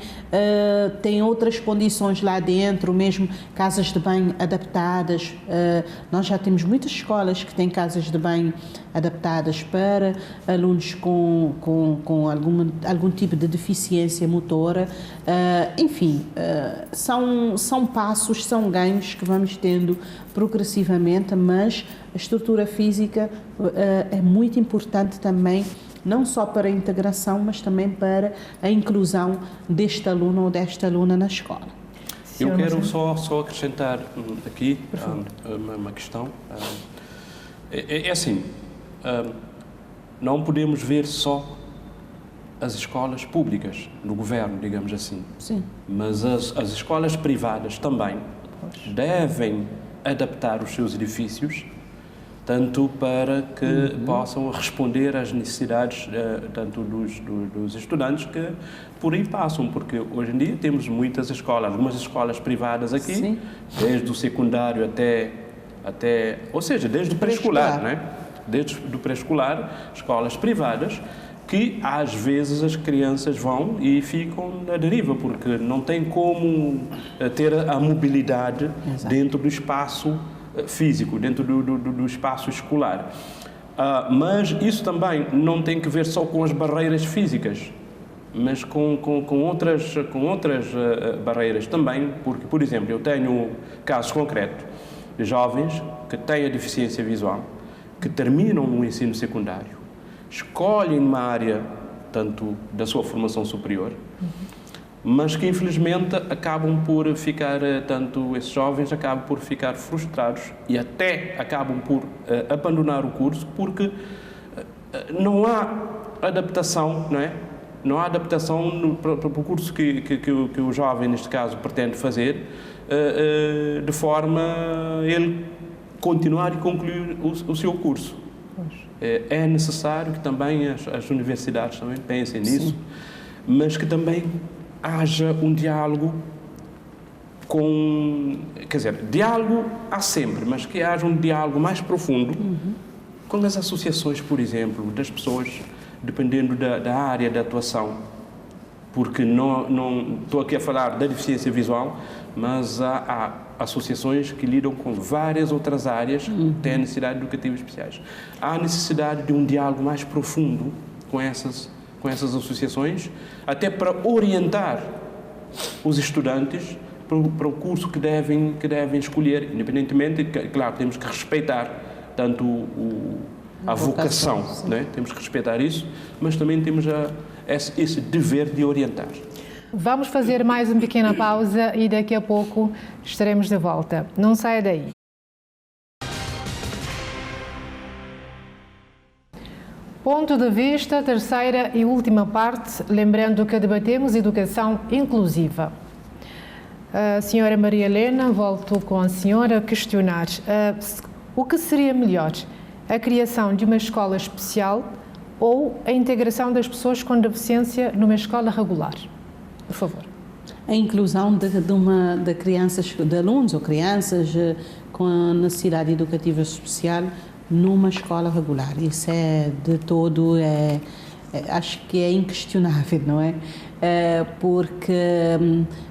tem outras condições lá dentro, mesmo casas de banho adaptadas. Nós já temos muitas escolas que têm casas de banho adaptadas para alunos com algum tipo de deficiência motora. Enfim, são passos, são ganhos que vamos tendo progressivamente, mas a estrutura física é muito importante também, não só para a integração, mas também para a inclusão deste aluno ou desta aluna na escola. Eu quero só acrescentar aqui uma questão. É assim, não podemos ver só as escolas públicas do governo, digamos assim. Sim. Mas as escolas privadas também devem adaptar os seus edifícios, tanto para que possam responder às necessidades tanto dos estudantes que por aí passam, porque hoje em dia temos muitas escolas, algumas escolas privadas aqui, sim, desde o secundário até, ou seja, desde o pré-escolar, né? Desde o pré-escolar, escolas privadas, que às vezes as crianças vão e ficam na deriva, porque não tem como ter a mobilidade, exato, dentro do espaço físico, dentro do espaço escolar. Mas isso também não tem que ver só com as barreiras físicas, mas com outras barreiras também, porque, por exemplo, eu tenho casos concretos de jovens que têm a deficiência visual, que terminam no ensino secundário, escolhem uma área, tanto da sua formação superior, mas que infelizmente acabam por ficar, tanto esses jovens acabam por ficar frustrados e até acabam por abandonar o curso, porque não há adaptação, não é? Não há adaptação para o curso que o jovem, neste caso, pretende fazer, de forma a ele continuar e concluir o seu curso. É necessário que também as universidades também pensem nisso, sim, mas que também haja um diálogo diálogo há sempre, mas que haja um diálogo mais profundo com as associações, por exemplo, das pessoas, dependendo da área de atuação, porque não estou aqui a falar da deficiência visual, mas há associações que lidam com várias outras áreas que têm necessidades educativas especiais. Há necessidade de um diálogo mais profundo com essas com essas associações, até para orientar os estudantes para o curso que devem escolher, independentemente, claro, temos que respeitar tanto a vocação, né? Temos que respeitar isso, mas também temos esse dever de orientar. Vamos fazer mais uma pequena pausa e daqui a pouco estaremos de volta. Não saia daí. Ponto de vista, terceira e última parte, lembrando que debatemos educação inclusiva. A senhora Maria Helena, volto com a senhora a questionar o que seria melhor, a criação de uma escola especial ou a integração das pessoas com deficiência numa escola regular? Por favor. A inclusão de crianças, de alunos ou crianças com necessidade educativa especial numa escola regular. Isso é de todo, acho que é inquestionável, não é? Porque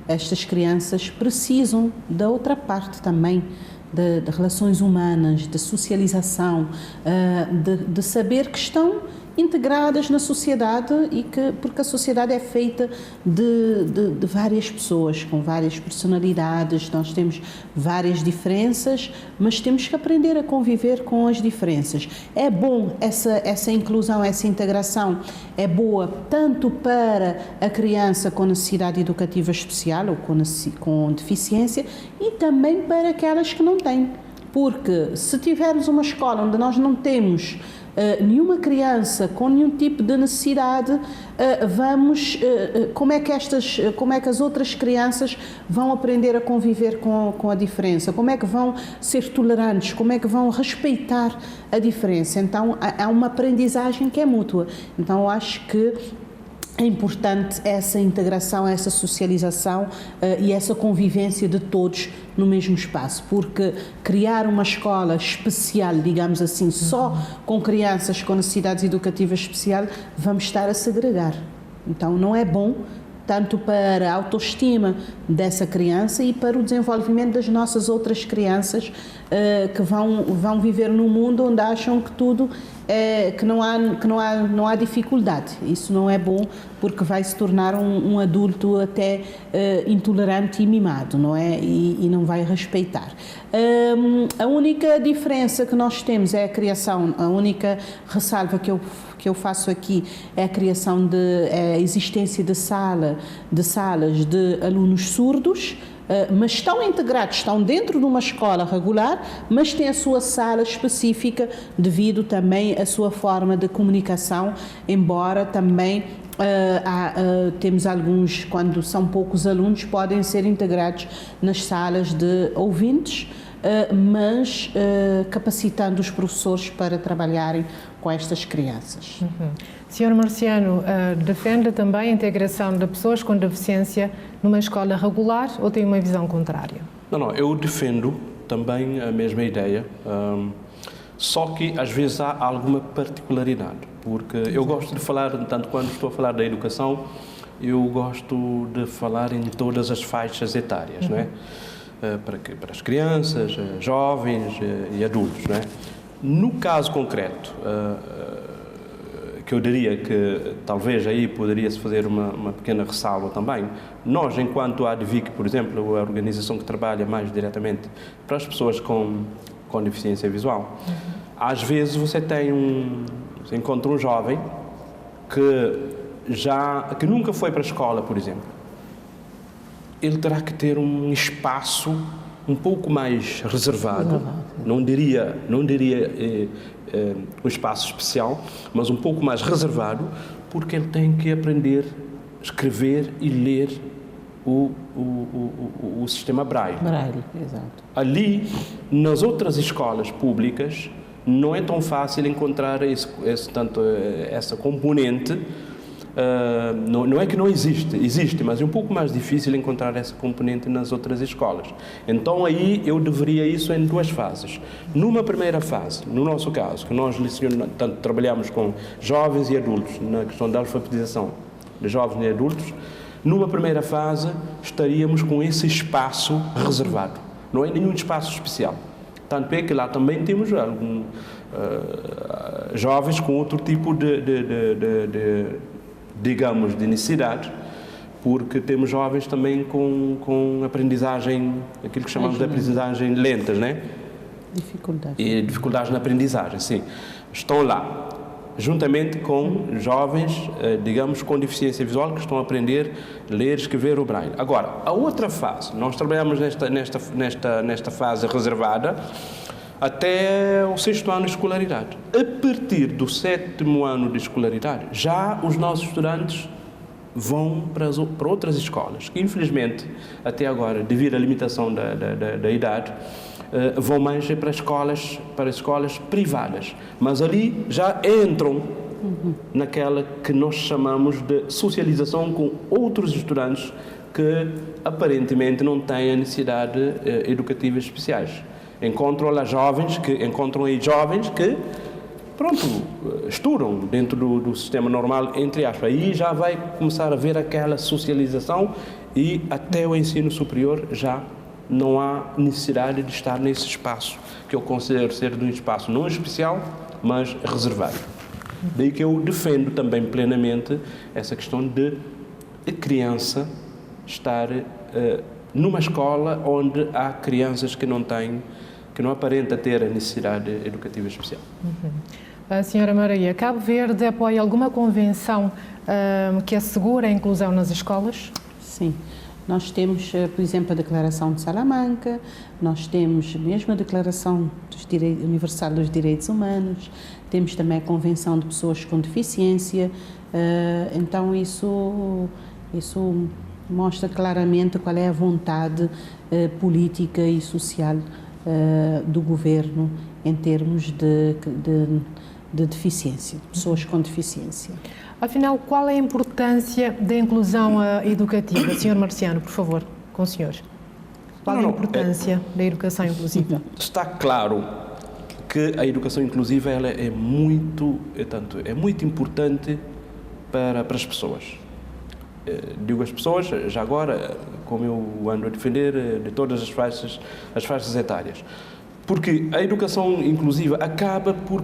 estas crianças precisam da outra parte também, de relações humanas, de socialização, de saber que estão integradas na sociedade porque a sociedade é feita de várias pessoas, com várias personalidades, nós temos várias diferenças, mas temos que aprender a conviver com as diferenças. É bom essa inclusão, essa integração, é boa tanto para a criança com necessidade educativa especial ou com deficiência e também para aquelas que não têm. Porque se tivermos uma escola onde nós não temos nenhuma criança com nenhum tipo de necessidade, como é que as outras crianças vão aprender a conviver com a diferença? Como é que vão ser tolerantes? Como é que vão respeitar a diferença? Então, há uma aprendizagem que é mútua. Então, eu acho que é importante essa integração, essa socialização e essa convivência de todos no mesmo espaço, porque criar uma escola especial, digamos assim, só com crianças com necessidades educativas especiais, vamos estar a segregar. Então não é bom, tanto para a autoestima dessa criança e para o desenvolvimento das nossas outras crianças que vão viver num mundo onde acham que tudo que não há dificuldade. Isso não é bom, porque vai se tornar um adulto até intolerante e mimado, não é? E não vai respeitar. A única diferença que nós temos é a criação, a única ressalva que eu faço aqui é a criação a existência de salas de alunos surdos, mas estão integrados, estão dentro de uma escola regular, mas têm a sua sala específica devido também à sua forma de comunicação, embora também temos alguns, quando são poucos alunos, podem ser integrados nas salas de ouvintes, mas capacitando os professores para trabalharem com estas crianças. Sr. Marciano, defende também a integração de pessoas com deficiência numa escola regular ou tem uma visão contrária? Não, eu defendo também a mesma ideia, só que às vezes há alguma particularidade, porque eu gosto de falar, tanto quando estou a falar da educação, eu gosto de falar em todas as faixas etárias, não é? Para as crianças, jovens e adultos, não é? No caso concreto, que eu diria que talvez aí poderia-se fazer uma pequena ressalva também, nós, enquanto a ADVIC, por exemplo, a organização que trabalha mais diretamente para as pessoas com deficiência visual, às vezes você encontra um jovem que nunca foi para a escola, por exemplo. Ele terá que ter um espaço um pouco mais reservado, não diria um espaço especial, mas um pouco mais reservado, porque ele tem que aprender a escrever e ler o sistema Braille. Exato. Ali, nas outras escolas públicas, não é tão fácil encontrar essa componente. Não é que não existe, mas é um pouco mais difícil encontrar essa componente nas outras escolas. Então aí eu deveria isso em duas fases. Numa primeira fase, no nosso caso, que nós trabalhamos com jovens e adultos na questão da alfabetização de jovens e adultos, numa primeira fase estaríamos com esse espaço reservado. Não é nenhum espaço especial. Tanto é que lá também temos jovens com outro tipo de digamos, de necessidade, porque temos jovens também com aprendizagem, aquilo que chamamos de aprendizagem lentas, né? Dificuldades. E dificuldades na aprendizagem, sim. Estão lá, juntamente com jovens, digamos, com deficiência visual, que estão a aprender a ler e escrever o braille. Agora, a outra fase, nós trabalhamos nesta fase reservada até o 6º ano de escolaridade. A partir do 7º ano de escolaridade, já os nossos estudantes vão para outras escolas, que infelizmente, até agora, devido à limitação da idade, vão mais para escolas privadas. Mas ali já entram naquela que nós chamamos de socialização com outros estudantes que aparentemente não têm a necessidade educativas especiais. Encontram jovens que pronto, estudam dentro do sistema normal, entre aspas. Aí já vai começar a ver aquela socialização e até o ensino superior já não há necessidade de estar nesse espaço, que eu considero ser de um espaço não especial, mas reservado. Daí que eu defendo também plenamente essa questão de a criança estar numa escola onde há crianças que não aparenta ter a necessidade educativa especial. A senhora Maria, Cabo Verde apoia alguma convenção que assegura a inclusão nas escolas? Sim. Nós temos, por exemplo, a Declaração de Salamanca, nós temos mesmo a Declaração Universal dos Direitos Humanos, temos também a Convenção de Pessoas com Deficiência, então isso mostra claramente qual é a vontade política e social do governo em termos de deficiência, de pessoas com deficiência. Afinal, qual é a importância da inclusão educativa? Sr. Marciano, por favor, com o senhor. Qual é a importância da educação inclusiva? Está claro que a educação inclusiva ela é muito importante para as pessoas. Digo as pessoas, já agora, como eu ando a defender, de todas as faixas etárias. Porque a educação inclusiva acaba por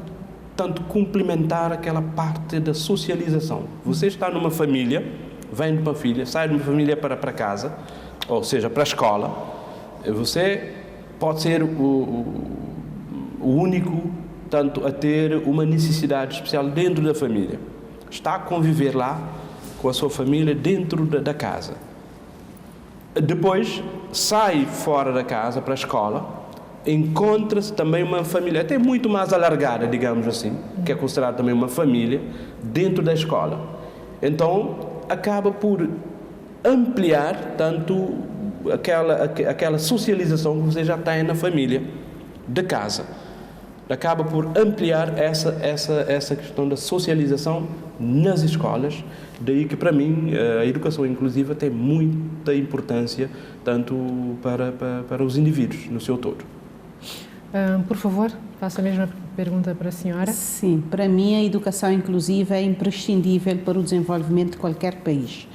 tanto complementar aquela parte da socialização. Você está numa família, vem de uma família, sai de uma família para casa, ou seja, para a escola, você pode ser o único tanto a ter uma necessidade especial dentro da família. Está a conviver lá com a sua família dentro da casa. Depois sai fora da casa para a escola, encontra-se também uma família até muito mais alargada, digamos assim, que é considerada também uma família, dentro da escola. Então, acaba por ampliar tanto aquela socialização que você já tem na família, de casa. Acaba por ampliar essa questão da socialização nas escolas. Daí que, para mim, a educação inclusiva tem muita importância, tanto para os indivíduos, no seu todo. Por favor, faço a mesma pergunta para a senhora. Sim, para mim a educação inclusiva é imprescindível para o desenvolvimento de qualquer país,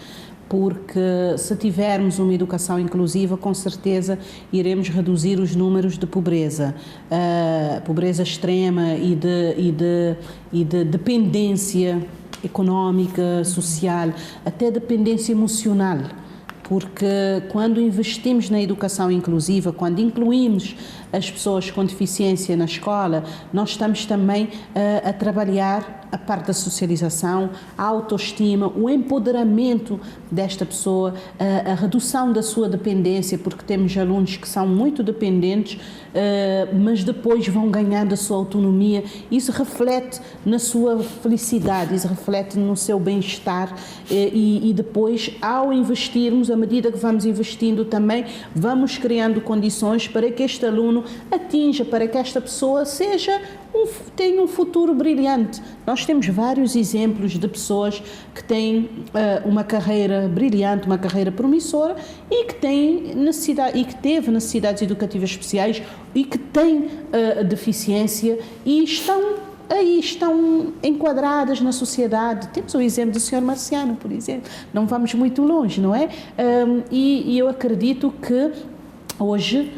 porque se tivermos uma educação inclusiva, com certeza iremos reduzir os números de pobreza, pobreza extrema e de dependência económica, social, até dependência emocional. Porque quando investimos na educação inclusiva, quando incluímos as pessoas com deficiência na escola, nós estamos também a trabalhar a parte da socialização, a autoestima, o empoderamento desta pessoa, a redução da sua dependência, porque temos alunos que são muito dependentes, mas depois vão ganhando a sua autonomia. Isso reflete na sua felicidade, isso reflete no seu bem-estar e depois, ao investirmos, à medida que vamos investindo também, vamos criando condições para que este aluno atinja, para que esta pessoa tenha um futuro brilhante. Nós temos vários exemplos de pessoas que têm uma carreira brilhante, uma carreira promissora e que têm necessidade, e que teve necessidades educativas especiais e que têm deficiência e estão enquadradas na sociedade. Temos o exemplo do Sr. Marciano, por exemplo. Não vamos muito longe, não é? E eu acredito que hoje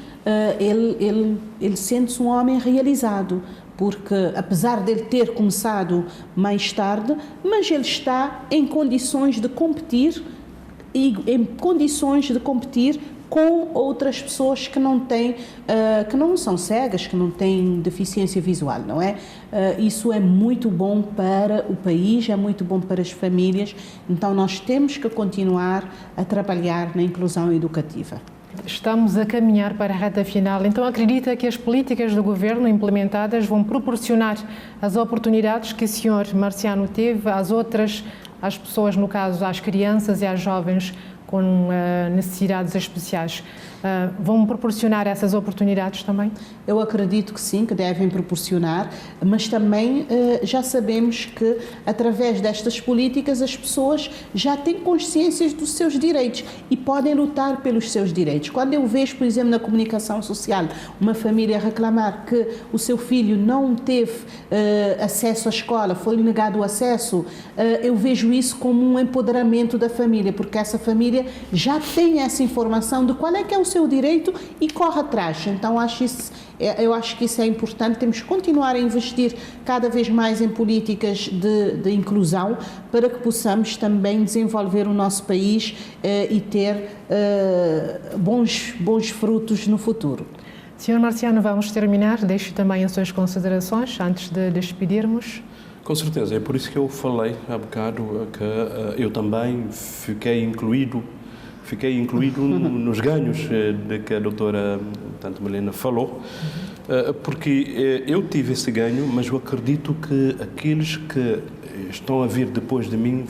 ele sente-se um homem realizado, porque apesar dele ter começado mais tarde, mas ele está em condições de competir com outras pessoas que não têm, que não são cegas, que não têm deficiência visual, não é? Isso é muito bom para o país, é muito bom para as famílias, então nós temos que continuar a trabalhar na inclusão educativa. Estamos a caminhar para a reta final, então acredita que as políticas do Governo implementadas vão proporcionar as oportunidades que o Sr. Marciano teve às pessoas, no caso, às crianças e às jovens com necessidades especiais, vão proporcionar essas oportunidades também? Eu acredito que sim, que devem proporcionar, mas também já sabemos que através destas políticas as pessoas já têm consciência dos seus direitos e podem lutar pelos seus direitos. Quando eu vejo, por exemplo, na comunicação social, uma família reclamar que o seu filho não teve acesso à escola, foi negado o acesso, eu vejo isso como um empoderamento da família, porque essa família já tem essa informação de qual é que é o seu direito e corre atrás. Então eu acho que isso é importante, temos que continuar a investir cada vez mais em políticas de inclusão para que possamos também desenvolver o nosso país e ter bons frutos no futuro. Sr. Marciano, vamos terminar. Deixe também as suas considerações antes de despedirmos. Com certeza, é por isso que eu falei há bocado que eu também fiquei incluído nos ganhos de que a doutora Milena falou, porque eu tive esse ganho, mas eu acredito que aqueles que estão a vir depois de mim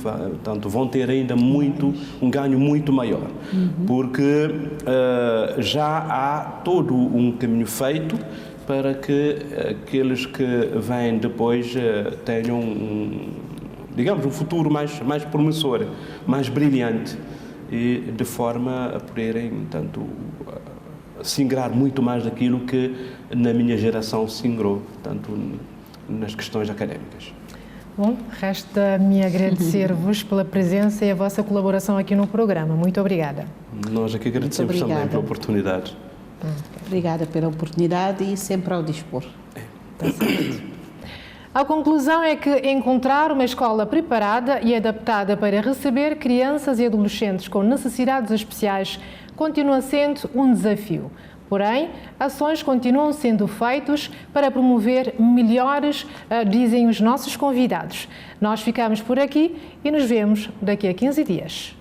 vão ter ainda um ganho muito maior, porque já há todo um caminho feito para que aqueles que vêm depois tenham um futuro mais promissor, mais brilhante, e de forma a poderem, se ingrar muito mais daquilo que na minha geração se ingrou, tanto nas questões académicas. Bom, resta-me agradecer-vos pela presença e a vossa colaboração aqui no programa. Muito obrigada. Nós aqui agradecemos também pela oportunidade. Obrigada pela oportunidade e sempre ao dispor. Está certo. A conclusão é que encontrar uma escola preparada e adaptada para receber crianças e adolescentes com necessidades especiais continua sendo um desafio. Porém, ações continuam sendo feitas para promover melhores, dizem os nossos convidados. Nós ficamos por aqui e nos vemos daqui a 15 dias.